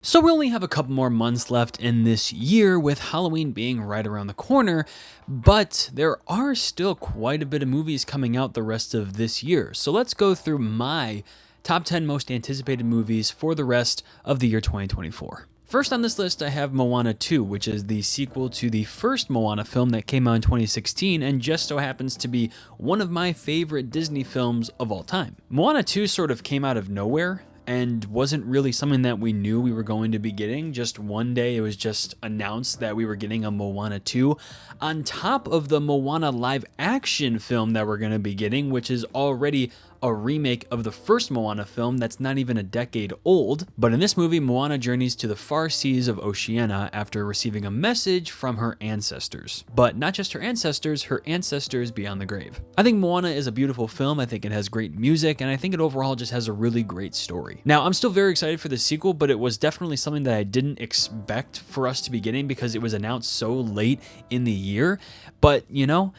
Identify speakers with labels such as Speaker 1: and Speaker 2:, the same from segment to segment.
Speaker 1: So we only have a couple more months left in this year, with Halloween being right around the corner, but there are still quite a bit of movies coming out the rest of this year. So let's go through my top 10 most anticipated movies for the rest of the year 2024. First on this list, I have Moana 2, which is the sequel to the first Moana film that came out in 2016 and just so happens to be one of my favorite Disney films of all time. Moana 2 sort of came out of nowhere and wasn't really something that we knew we were going to be getting. Just one day it was just announced that we were getting a Moana 2 on top of the Moana live action film that we're going to be getting, which is already a remake of the first Moana film that's not even a decade old. But in this movie, Moana journeys to the far seas of Oceania after receiving a message from her ancestors. But not just her ancestors beyond the grave. I think Moana is a beautiful film. I think it has great music, and I think it overall just has a really great story. Now, I'm still very excited for the sequel, but it was definitely something that I didn't expect for us to be getting because it was announced so late in the year. But, you know,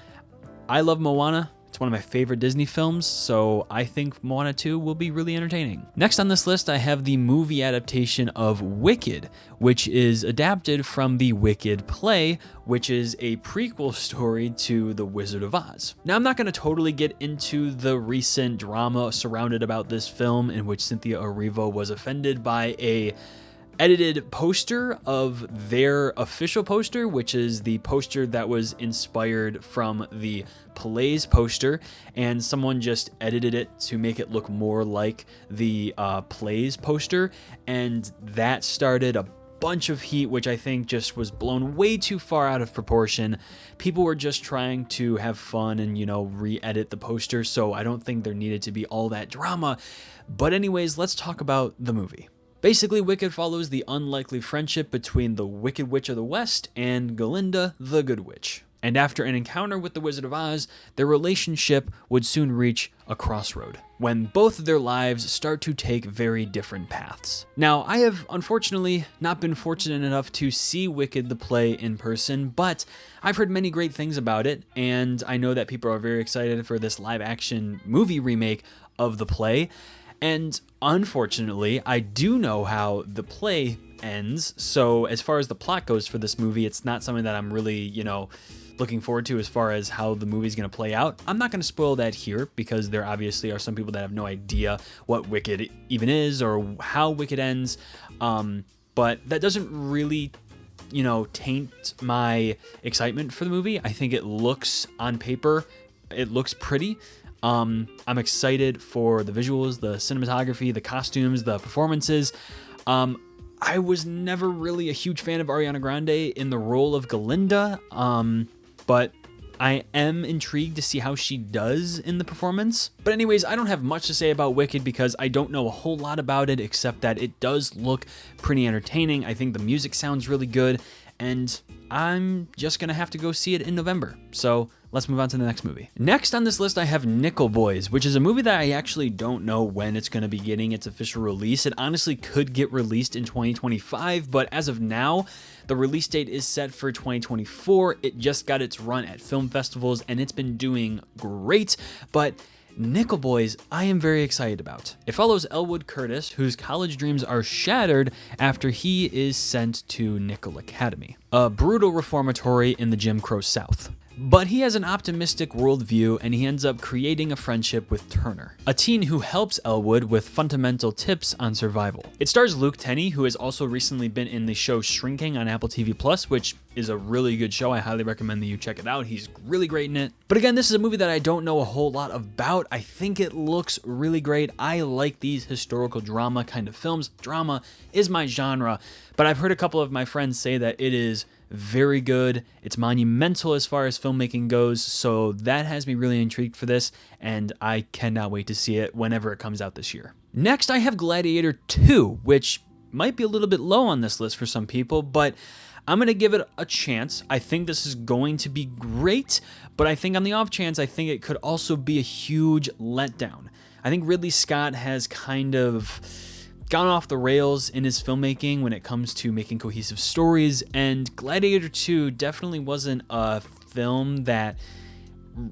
Speaker 1: I love Moana. It's one of my favorite Disney films, so I think Moana 2 will be really entertaining. Next on this list, I have the movie adaptation of Wicked, which is adapted from the Wicked play, which is a prequel story to The Wizard of Oz. Now, I'm not going to totally get into the recent drama surrounded about this film in which Cynthia Erivo was offended by a edited poster of their official poster, which is the poster that was inspired from the play's poster, and someone just edited it to make it look more like the play's poster, and that started a bunch of heat, which I think just was blown way too far out of proportion. People were just trying to have fun and, you know, re-edit the poster, so I don't think there needed to be all that drama. But anyways, let's talk about the movie. Basically, Wicked follows the unlikely friendship between the Wicked Witch of the West and Glinda, the Good Witch. And after an encounter with the Wizard of Oz, their relationship would soon reach a crossroad, when both of their lives start to take very different paths. Now, I have unfortunately not been fortunate enough to see Wicked the play in person, but I've heard many great things about it, and I know that people are very excited for this live action movie remake of the play. And unfortunately, I do know how the play ends, so as far as the plot goes for this movie, it's not something that I'm really, you know, looking forward to as far as how the movie's going to play out. I'm not going to spoil that here because there obviously are some people that have no idea what Wicked even is or how Wicked ends, but that doesn't really, you know, taint my excitement for the movie. I think it looks, on paper, it looks pretty. I'm excited for the visuals, the cinematography, the costumes, the performances. I was never really a huge fan of Ariana Grande in the role of Glinda, but I am intrigued to see how she does in the performance. But anyways, I don't have much to say about Wicked because I don't know a whole lot about it, except that it does look pretty entertaining. I think the music sounds really good, and I'm just gonna have to go see it in November. So let's move on to the next movie. Next on this list, I have Nickel Boys, which is a movie that I actually don't know when it's going to be getting its official release. It honestly could get released in 2025, but as of now, the release date is set for 2024. It just got its run at film festivals, and it's been doing great, but Nickel Boys, I am very excited about. It follows Elwood Curtis, whose college dreams are shattered after he is sent to Nickel Academy, a brutal reformatory in the Jim Crow South. But he has an optimistic worldview, and he ends up creating a friendship with Turner, a teen who helps Elwood with fundamental tips on survival. It stars Luke Tenney, who has also recently been in the show Shrinking on Apple TV+, which is a really good show. I highly recommend that you check it out. He's really great in it. But again, this is a movie that I don't know a whole lot about. I think it looks really great. I like these historical drama kind of films. Drama is my genre, but I've heard a couple of my friends say that it is very good. It's monumental as far as filmmaking goes, so that has me really intrigued for this, and I cannot wait to see it whenever it comes out this year. Next, I have Gladiator 2, which might be a little bit low on this list for some people, but I'm going to give it a chance. I think this is going to be great, but I think on the off chance, I think it could also be a huge letdown. I think Ridley Scott has kind of gone off the rails in his filmmaking when it comes to making cohesive stories, and Gladiator 2 definitely wasn't a film that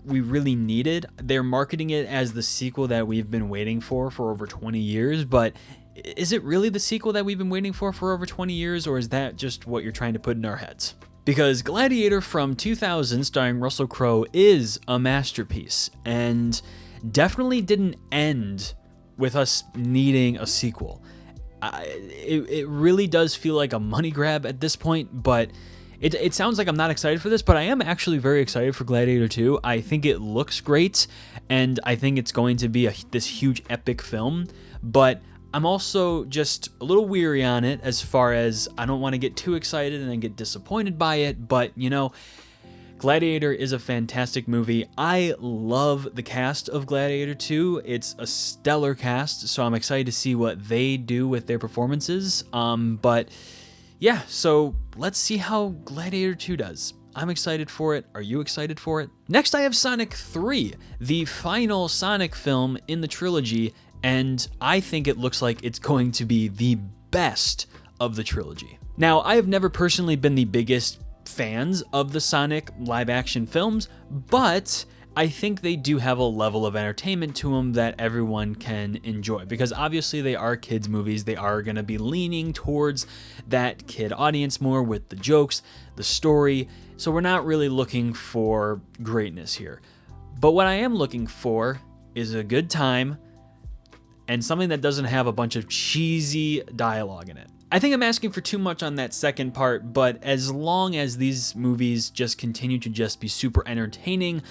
Speaker 1: we really needed. They're marketing it as the sequel that we've been waiting for over 20 years, but is it really the sequel that we've been waiting for over 20 years, or is that just what you're trying to put in our heads? Because Gladiator from 2000, starring Russell Crowe, is a masterpiece, and definitely didn't end with us needing a sequel. It really does feel like a money grab at this point, but it sounds like I'm not excited for this, but I am actually very excited for Gladiator 2. I think it looks great, and I think it's going to be this huge epic film, but I'm also just a little weary on it as far as I don't want to get too excited and then get disappointed by it, but you know, Gladiator is a fantastic movie. I love the cast of Gladiator 2. It's a stellar cast, so I'm excited to see what they do with their performances. But yeah, so let's see how Gladiator 2 does. I'm excited for it. Are you excited for it? Next, I have Sonic 3, the final Sonic film in the trilogy, and I think it looks like it's going to be the best of the trilogy. Now, I have never personally been the biggest fans of the Sonic live-action films, but I think they do have a level of entertainment to them that everyone can enjoy, because obviously they are kids' movies. They are going to be leaning towards that kid audience more with the jokes, the story, so we're not really looking for greatness here. But what I am looking for is a good time and something that doesn't have a bunch of cheesy dialogue in it. I think I'm asking for too much on that second part, but as long as these movies just continue to just be super entertaining,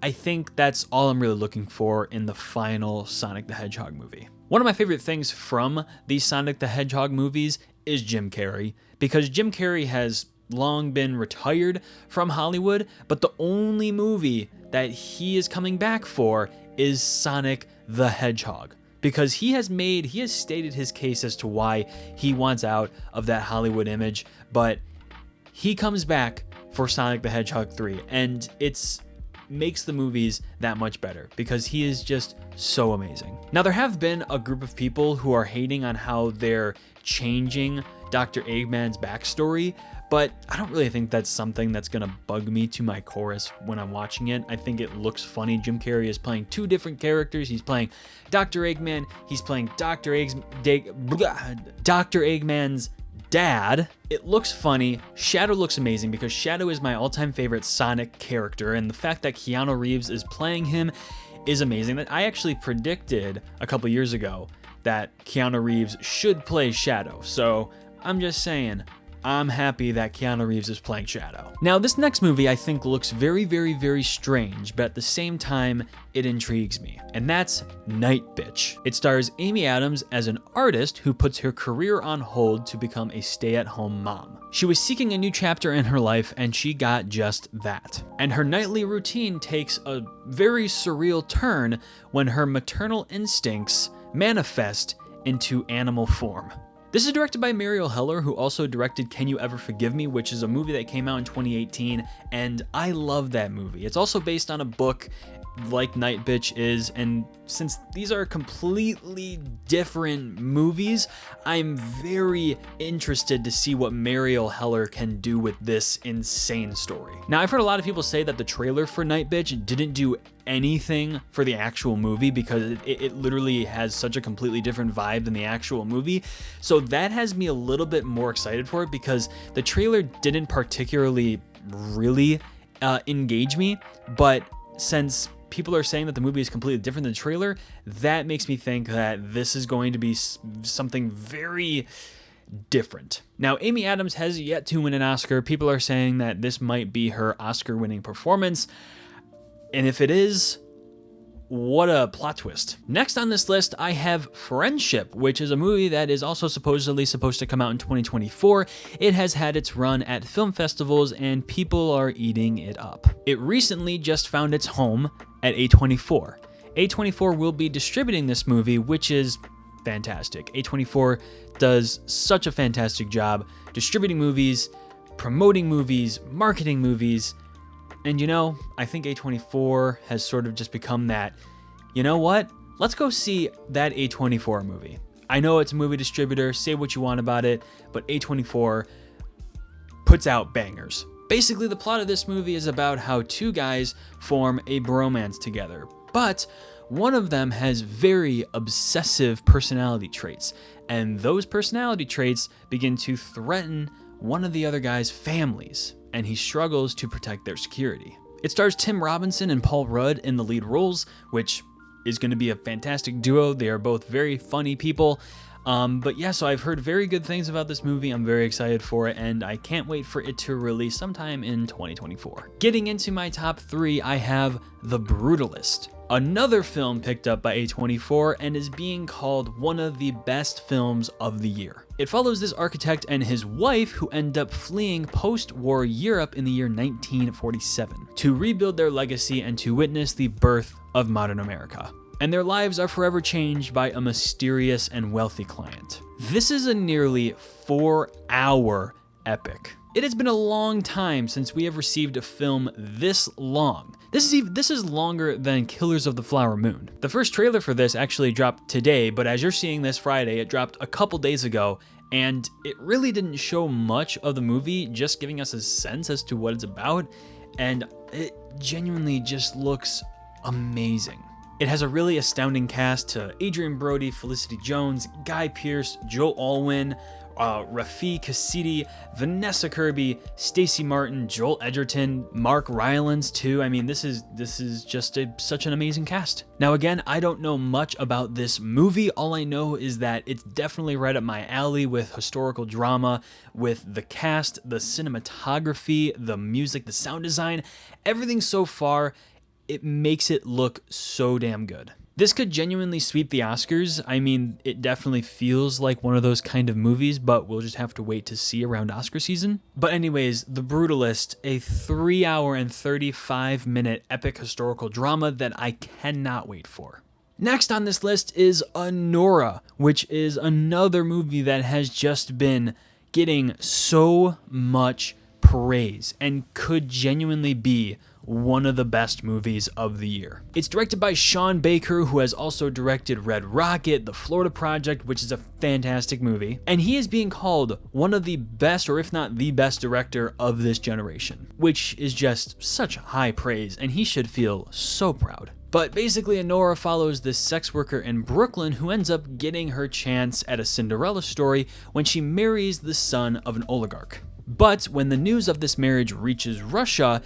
Speaker 1: I think that's all I'm really looking for in the final Sonic the Hedgehog movie. One of my favorite things from these Sonic the Hedgehog movies is Jim Carrey, because Jim Carrey has long been retired from Hollywood, but the only movie that he is coming back for is Sonic the Hedgehog, because he has stated his case as to why he wants out of that Hollywood image, but he comes back for Sonic the Hedgehog 3, and it's makes the movies that much better because he is just so amazing. Now, there have been a group of people who are hating on how they're changing Dr. Eggman's backstory, but I don't really think that's something that's gonna bug me to my core when I'm watching it. I think it looks funny. Jim Carrey is playing two different characters. He's playing Dr. Eggman. He's playing Dr. Eggman's dad. It looks funny. Shadow looks amazing because Shadow is my all-time favorite Sonic character, and the fact that Keanu Reeves is playing him is amazing. I actually predicted a couple years ago that Keanu Reeves should play Shadow, so I'm just saying, I'm happy that Keanu Reeves is playing Shadow. Now, this next movie I think looks very, very, very strange, but at the same time, it intrigues me, and that's Nightbitch. It stars Amy Adams as an artist who puts her career on hold to become a stay-at-home mom. She was seeking a new chapter in her life, and she got just that. And her nightly routine takes a very surreal turn when her maternal instincts manifest into animal form. This is directed by Mariel Heller, who also directed Can You Ever Forgive Me, which is a movie that came out in 2018, and I love that movie. It's also based on a book like Nightbitch is, and since these are completely different movies, I'm very interested to see what Mariel Heller can do with this insane story. Now, I've heard a lot of people say that the trailer for Nightbitch didn't do anything for the actual movie because it literally has such a completely different vibe than the actual movie. So that has me a little bit more excited for it because the trailer didn't particularly really engage me, but since people are saying that the movie is completely different than the trailer, that makes me think that this is going to be something very different. Now, Amy Adams has yet to win an Oscar. People are saying that this might be her Oscar-winning performance, and if it is, what a plot twist. Next on this list, I have Friendship, which is a movie that is also supposedly supposed to come out in 2024. It has had its run at film festivals, and people are eating it up. It recently just found its home at A24. A24 will be distributing this movie, which is fantastic. A24 does such a fantastic job distributing movies, promoting movies, marketing movies, and you know, I think A24 has sort of just become that, you know what? Let's go see that A24 movie. I know it's a movie distributor, say what you want about it, but A24 puts out bangers. Basically, the plot of this movie is about how two guys form a bromance together. But one of them has very obsessive personality traits, and those personality traits begin to threaten one of the other guy's families, and he struggles to protect their security. It stars Tim Robinson and Paul Rudd in the lead roles, which is going to be a fantastic duo. They are both very funny people. But yeah, so I've heard very good things about this movie. I'm very excited for it, and I can't wait for it to release sometime in 2024. Getting into my top 3, I have The Brutalist, another film picked up by A24 and is being called one of the best films of the year. It follows this architect and his wife who end up fleeing post-war Europe in the year 1947 to rebuild their legacy and to witness the birth of modern America. And their lives are forever changed by a mysterious and wealthy client. This is a nearly 4-hour epic. It has been a long time since we have received a film this long. This is longer than Killers of the Flower Moon. The first trailer for this actually dropped today, but as you're seeing this Friday, it dropped a couple days ago, and it really didn't show much of the movie, just giving us a sense as to what it's about, and it genuinely just looks amazing. It has a really astounding cast to Adrian Brody, Felicity Jones, Guy Pearce, Joe Alwyn, Rafi Kasidi, Vanessa Kirby, Stacey Martin, Joel Edgerton, Mark Rylance too. I mean, this is just such an amazing cast. Now again, I don't know much about this movie. All I know is that it's definitely right up my alley with historical drama, with the cast, the cinematography, the music, the sound design, everything so far. It makes it look so damn good. This could genuinely sweep the Oscars. I mean, it definitely feels like one of those kind of movies, but we'll just have to wait to see around Oscar season. But anyways, The Brutalist, a 3-hour and 35-minute epic historical drama that I cannot wait for. Next on this list is Anora, which is another movie that has just been getting so much praise and could genuinely be one of the best movies of the year. It's directed by Sean Baker, who has also directed Red Rocket, The Florida Project, which is a fantastic movie, and he is being called one of the best, or if not the best director of this generation, which is just such high praise, and he should feel so proud. But basically, Anora follows this sex worker in Brooklyn who ends up getting her chance at a Cinderella story when she marries the son of an oligarch. But when the news of this marriage reaches Russia,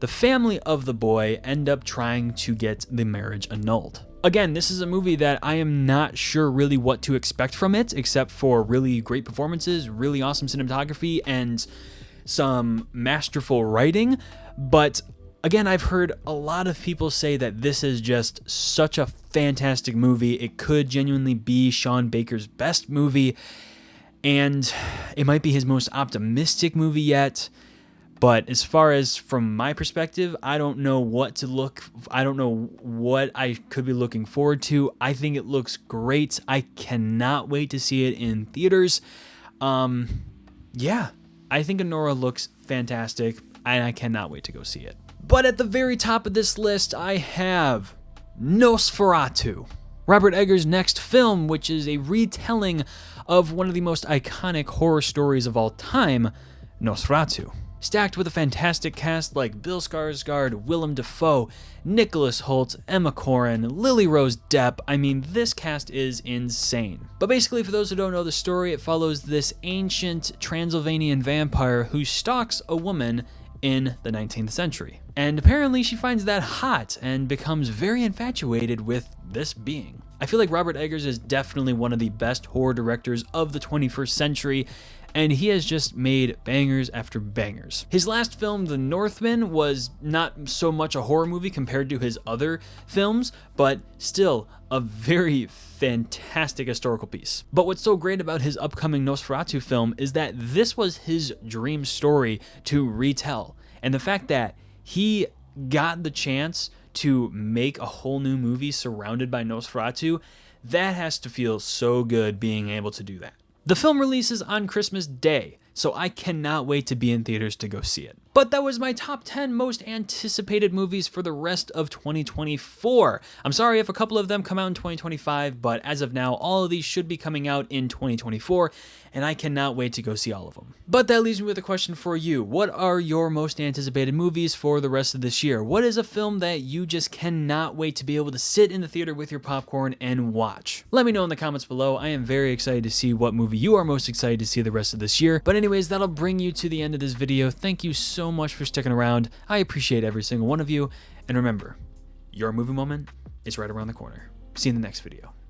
Speaker 1: the family of the boy end up trying to get the marriage annulled. Again, this is a movie that I am not sure really what to expect from it, except for really great performances, really awesome cinematography, and some masterful writing. But again, I've heard a lot of people say that this is just such a fantastic movie. It could genuinely be Sean Baker's best movie, and it might be his most optimistic movie yet. But as far as from my perspective, I don't know what I could be looking forward to. I think it looks great. I cannot wait to see it in theaters. Yeah, I think Anora looks fantastic, and I cannot wait to go see it. But at the very top of this list, I have Nosferatu, Robert Eggers' next film, which is a retelling of one of the most iconic horror stories of all time, Nosferatu. Stacked with a fantastic cast like Bill Skarsgård, Willem Dafoe, Nicholas Hoult, Emma Corrin, Lily Rose Depp. I mean, this cast is insane. But basically, for those who don't know the story, it follows this ancient Transylvanian vampire who stalks a woman in the 19th century. And apparently she finds that hot and becomes very infatuated with this being. I feel like Robert Eggers is definitely one of the best horror directors of the 21st century, and he has just made bangers after bangers. His last film, The Northman, was not so much a horror movie compared to his other films, but still a very fantastic historical piece. But what's so great about his upcoming Nosferatu film is that this was his dream story to retell, and the fact that he got the chance to make a whole new movie surrounded by Nosferatu, that has to feel so good being able to do that. The film releases on Christmas Day, So I cannot wait to be in theaters to go see it. But that was my top 10 most anticipated movies for the rest of 2024. I'm sorry if a couple of them come out in 2025, but as of now, all of these should be coming out in 2024, and I cannot wait to go see all of them. But that leaves me with a question for you. What are your most anticipated movies for the rest of this year? What is a film that you just cannot wait to be able to sit in the theater with your popcorn and watch? Let me know in the comments below. I am very excited to see what movie you are most excited to see the rest of this year. But anyways, that'll bring you to the end of this video. Thank you so much for sticking around. I appreciate every single one of you. And remember, your movie moment is right around the corner. See you in the next video.